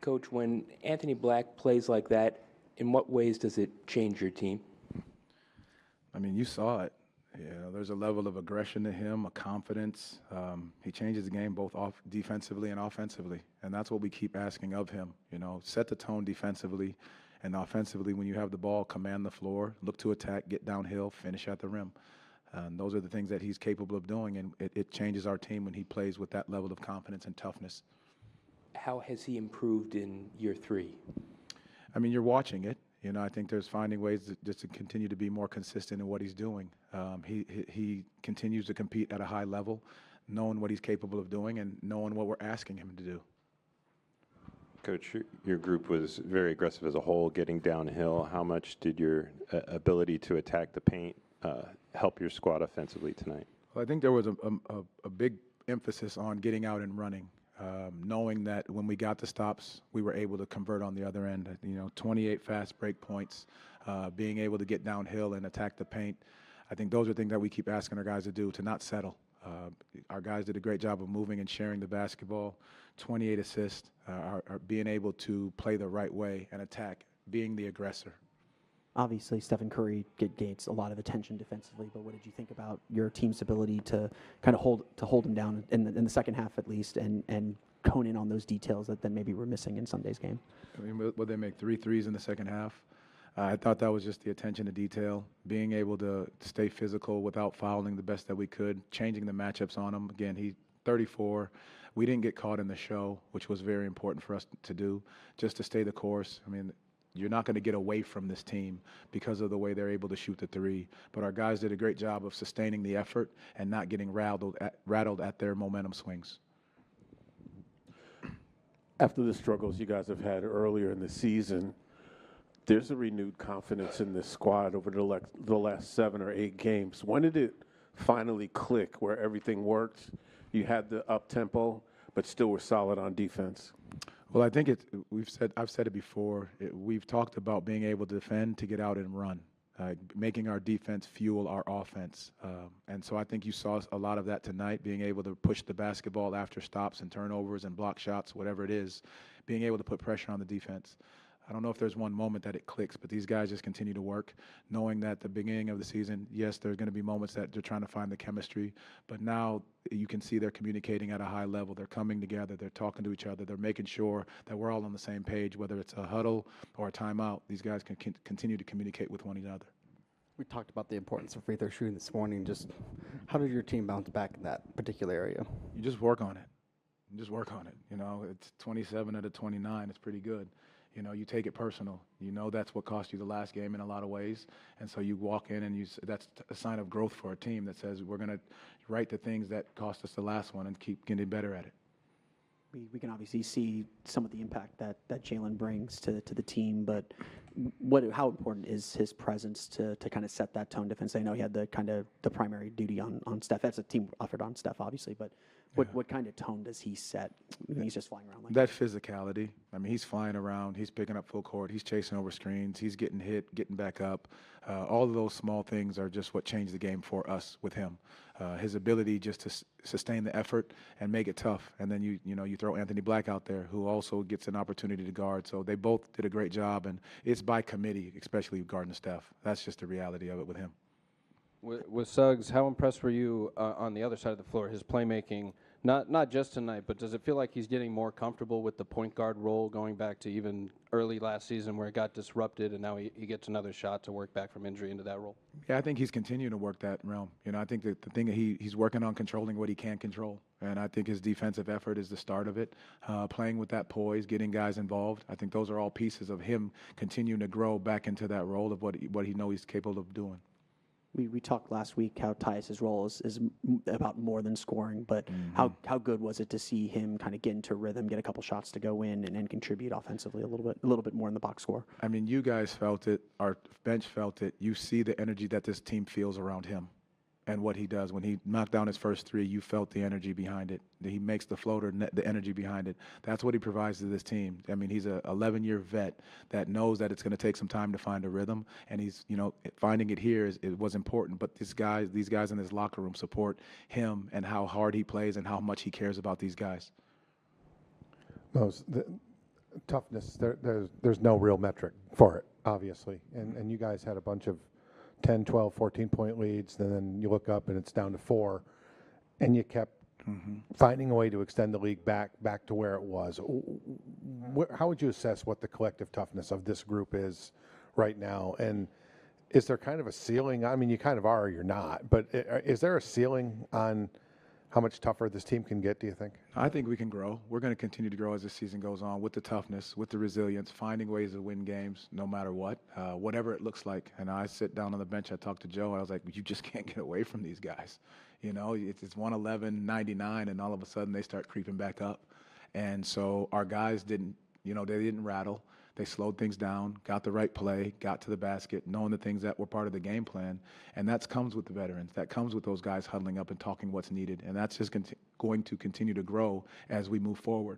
Coach, when Anthony Black plays like that, in what ways does it change your team? I mean, you saw it. There's a level of aggression to him, a confidence. He changes the game both defensively and offensively, and that's what we keep asking of him. Set the tone defensively, and offensively, when you have the ball, command the floor, look to attack, get downhill, finish at the rim. And those are the things that he's capable of doing, and it changes our team when he plays with that level of confidence and toughness. How has he improved in year 3? I mean, you're watching it. I think there's finding ways just to continue to be more consistent in what he's doing. He continues to compete at a high level, knowing what he's capable of doing and knowing what we're asking him to do. Coach, your group was very aggressive as a whole, getting downhill. How much did your ability to attack the paint help your squad offensively tonight? Well, I think there was a big emphasis on getting out and running. Knowing that when we got the stops, we were able to convert on the other end. 28 fast break points, being able to get downhill and attack the paint. I think those are things that we keep asking our guys to do, to not settle. Our guys did a great job of moving and sharing the basketball. 28 assists, are being able to play the right way and attack, being the aggressor. Obviously, Stephen Curry gains a lot of attention defensively, but what did you think about your team's ability to kind of hold him down in the second half at least, and hone in on those details that then maybe we're missing in Sunday's game? I mean, will they make 3 threes in the second half? I thought that was just the attention to detail, being able to stay physical without fouling the best that we could, changing the matchups on him. Again, he's 34. We didn't get caught in the show, which was very important for us to do, just to stay the course. I mean, you're not going to get away from this team because of the way they're able to shoot the 3. But our guys did a great job of sustaining the effort and not getting rattled at their momentum swings. After the struggles you guys have had earlier in the season, there's a renewed confidence in this squad over the last 7 or 8 games. When did it finally click where everything worked? You had the up-tempo, but still were solid on defense. Well, I think I've said it before. We've talked about being able to defend, to get out and run, making our defense fuel our offense. And so I think you saw a lot of that tonight, being able to push the basketball after stops and turnovers and block shots, whatever it is, being able to put pressure on the defense. I don't know if there's one moment that it clicks, but these guys just continue to work, knowing that the beginning of the season, yes, there's going to be moments that they're trying to find the chemistry, but now you can see they're communicating at a high level. They're coming together. They're talking to each other. They're making sure that we're all on the same page, whether it's a huddle or a timeout. These guys can continue to communicate with one another. We talked about the importance of free throw shooting this morning. Just how did your team bounce back in that particular area? You just work on it. It's 27 out of 29. It's pretty good. You take it personal. That's what cost you the last game in a lot of ways. And so you walk in and that's a sign of growth for a team that says we're going to right the things that cost us the last one and keep getting better at it. We can obviously see some of the impact that Jalen brings to the team, but how important is his presence to kind of set that tone defense? I know he had the primary duty on Steph. That's a team effort on Steph, obviously, but what kind of tone does he set when he's just flying around like that? Physicality. I mean, he's flying around. He's picking up full court. He's chasing over screens. He's getting hit, getting back up. All of those small things are just what changed the game for us with him. His ability just to sustain the effort and make it tough. And then you throw Anthony Black out there, who also gets an opportunity to guard. So they both did a great job, and it's by committee, especially guarding Steph. That's just the reality of it with him. With Suggs, how impressed were you on the other side of the floor, his playmaking, not just tonight, but does it feel like he's getting more comfortable with the point guard role, going back to even early last season where it got disrupted and now he gets another shot to work back from injury into that role? Yeah, I think he's continuing to work that realm. I think that the thing that he's working on controlling what he can control, and I think his defensive effort is the start of it. Playing with that poise, getting guys involved, I think those are all pieces of him continuing to grow back into that role of what he knows he's capable of doing. We talked last week how Tyus's role is about more than scoring, but how good was it to see him kind of get into rhythm, get a couple shots to go in, and then contribute offensively a little bit more in the box score? I mean, you guys felt it. Our bench felt it. You see the energy that this team feels around him and what he does. When he knocked down his first 3, you felt the energy behind it. He makes the floater, the energy behind it. That's what he provides to this team. I mean, he's a 11-year vet that knows that it's going to take some time to find a rhythm, and he's, finding it here was important. But these guys in this locker room support him and how hard he plays and how much he cares about these guys. toughness, there's no real metric for it, obviously. And you guys had a bunch of 10, 12, 14-point leads, and then you look up and it's down to 4, and you kept finding a way to extend the league back to where it was. How would you assess what the collective toughness of this group is right now? And is there kind of a ceiling? I mean, you kind of are or you're not, but is there a ceiling on how much tougher this team can get, do you think? I think we can grow. We're going to continue to grow as the season goes on with the toughness, with the resilience, finding ways to win games no matter what, whatever it looks like. And I sit down on the bench, I talk to Joe, and I was like, you just can't get away from these guys. You know, it's 111, 99, and all of a sudden they start creeping back up. And so our guys didn't, they didn't rattle. They slowed things down, got the right play, got to the basket, knowing the things that were part of the game plan. And that comes with the veterans. That comes with those guys huddling up and talking what's needed. And that's just going to continue to grow as we move forward.